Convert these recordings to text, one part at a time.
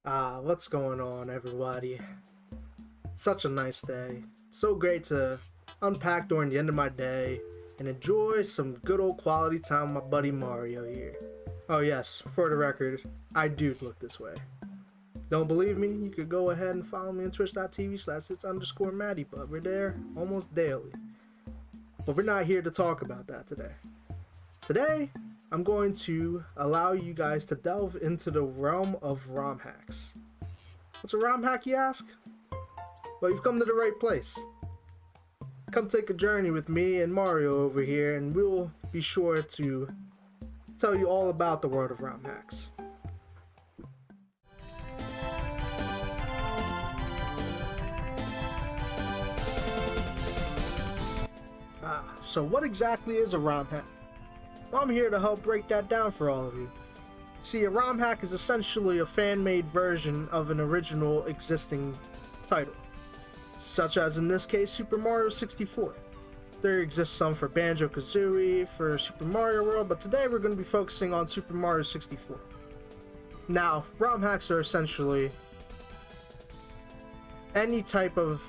What's going on, everybody? Such a nice day. So great to unpack during the end of my day and enjoy some good old quality time with my buddy Mario here. Oh, yes, for the record, I do look this way. Don't believe me? You could go ahead and follow me on twitch.tv/its_Maddie, but we're there almost daily. But we're not here to talk about that today. Today, I'm going to allow you guys to delve into the realm of Rom Hacks. What's a Rom Hack, you ask? Well, you've come to the right place. Come take a journey with me and Mario over here, and we'll be sure to tell you all about the world of Rom Hacks. So what exactly is a Rom Hack? Well, I'm here to help break that down for all of you. See, a ROM hack is essentially a fan-made version of an original existing title, such as in this case Super Mario 64. There exists some for Banjo-Kazooie, for Super Mario World, but today we're going to be focusing on Super Mario 64. Now, ROM hacks are essentially any type of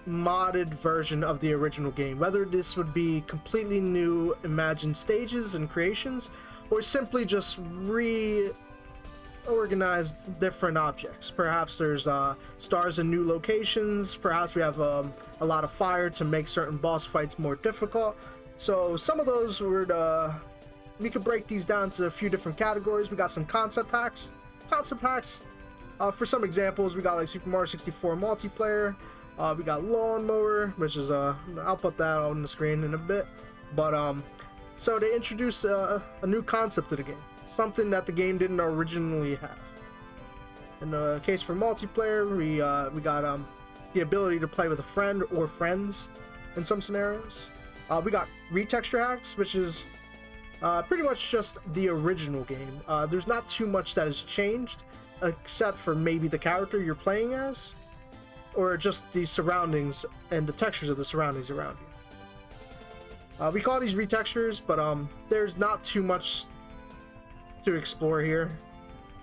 modded version of the original game, whether this would be completely new imagined stages and creations, or simply just reorganized different objects. Perhaps there's stars in new locations, perhaps we have a lot of fire to make certain boss fights more difficult. So some of those would, we could break these down to a few different categories. We got some concept hacks. For some examples, we got like Super Mario 64 multiplayer. We got Lawnmower, which is I'll put that on the screen in a bit. But so they introduced a new concept to the game, something that the game didn't originally have. In the case for multiplayer, we got the ability to play with a friend or friends in some scenarios. We got retexture hacks, which is pretty much just the original game. There's not too much that has changed, except for maybe the character you're playing as, or just the surroundings and the textures of the surroundings around you. We call these retextures, but there's not too much to explore here.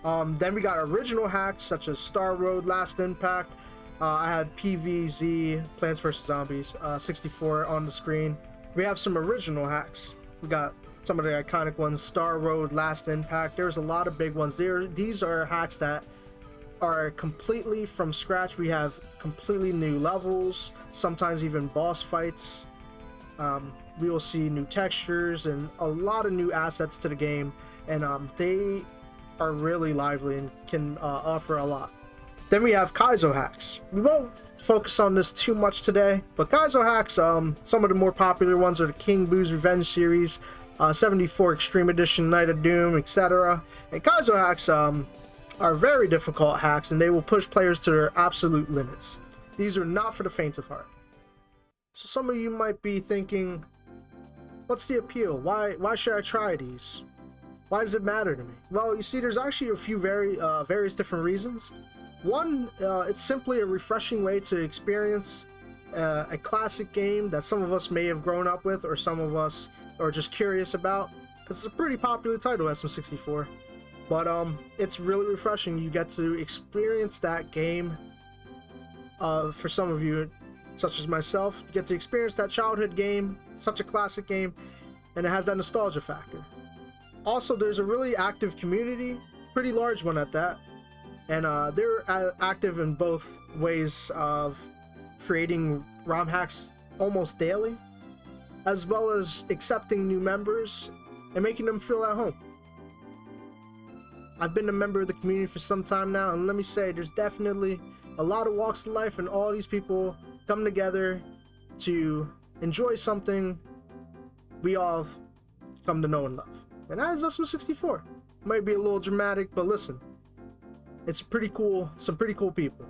Then we got original hacks such as Star Road, Last Impact. I had PvZ, Plants vs. Zombies, 64 on the screen. We have some original hacks. We got some of the iconic ones, Star Road, Last Impact. There's a lot of big ones there. These are hacks that are completely from scratch. We have completely new levels, sometimes even boss fights. We will see new textures and a lot of new assets to the game, and they are really lively and can offer a lot. Then we have kaizo hacks. We won't focus on this too much today, but kaizo hacks, some of the more popular ones are the King Boo's Revenge series, 74 Extreme Edition, Night of Doom, etc. And kaizo hacks are very difficult hacks, and they will push players to their absolute limits. These are not for the faint of heart. So some of you might be thinking, what's the appeal? Why should I try these? Why does it matter to me? Well, you see, there's actually a few various different reasons. One, it's simply a refreshing way to experience a classic game that some of us may have grown up with, or some of us are just curious about, because it's a pretty popular title, SM64. But it's really refreshing. You get to experience that game. For some of you, such as myself, you get to experience that childhood game, such a classic game, and it has that nostalgia factor. Also, there's a really active community, pretty large one at that, and they're active in both ways of creating ROM hacks almost daily, as well as accepting new members and making them feel at home. I've been a member of the community for some time now, and let me say, there's definitely a lot of walks of life, and all these people come together to enjoy something we all have come to know and love. And that is SM64. Might be a little dramatic, but listen, it's pretty cool, some pretty cool people.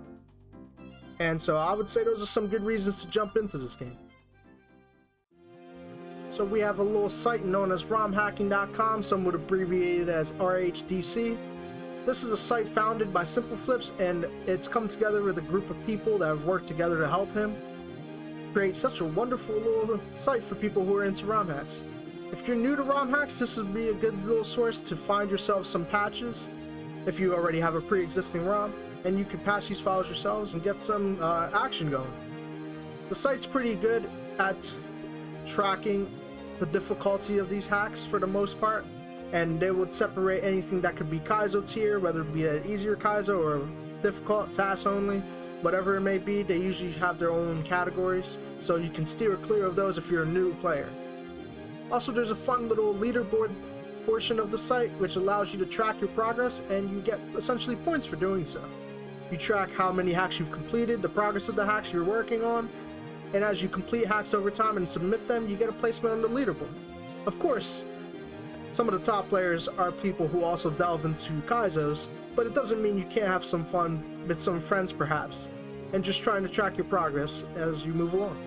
And so I would say those are some good reasons to jump into this game. So we have a little site known as romhacking.com, some would abbreviate it as RHDC. This is a site founded by Simple Flips, and it's come together with a group of people that have worked together to help him create such a wonderful little site for people who are into ROM hacks. If you're new to ROM hacks, this would be a good little source to find yourself some patches if you already have a pre-existing ROM, and you can patch these files yourselves and get some action going. The site's pretty good at tracking the difficulty of these hacks for the most part, and they would separate anything that could be kaizo tier, whether it be an easier kaizo or difficult, task only, whatever it may be. They usually have their own categories, so you can steer clear of those if you're a new player. Also, there's a fun little leaderboard portion of the site which allows you to track your progress, and you get essentially points for doing so. You track how many hacks you've completed, the progress of the hacks you're working on, and as you complete hacks over time and submit them, you get a placement on the leaderboard. Of course, some of the top players are people who also delve into kaizos, but it doesn't mean you can't have some fun with some friends perhaps, and just trying to track your progress as you move along.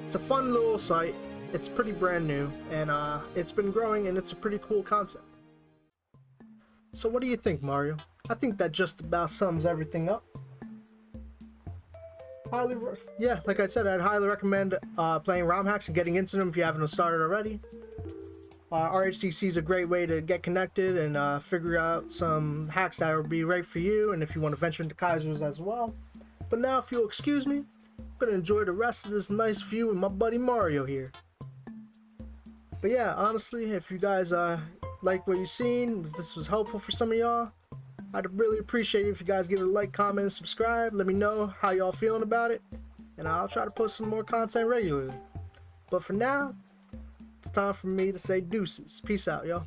It's a fun little site, it's pretty brand new, and it's been growing, and it's a pretty cool concept. So what do you think, Mario? I think that just about sums everything up. Yeah, like I said, I'd highly recommend playing Rom Hacks and getting into them if you haven't started already. RHTC is a great way to get connected and figure out some hacks that will be right for you, and if you want to venture into kaizos as well. But now, if you'll excuse me, I'm going to enjoy the rest of this nice view with my buddy Mario here. But yeah, honestly, if you guys like what you've seen, this was helpful for some of y'all, I'd really appreciate it if you guys give it a like, comment, and subscribe. Let me know how y'all feeling about it, and I'll try to post some more content regularly. But for now, it's time for me to say deuces. Peace out, y'all.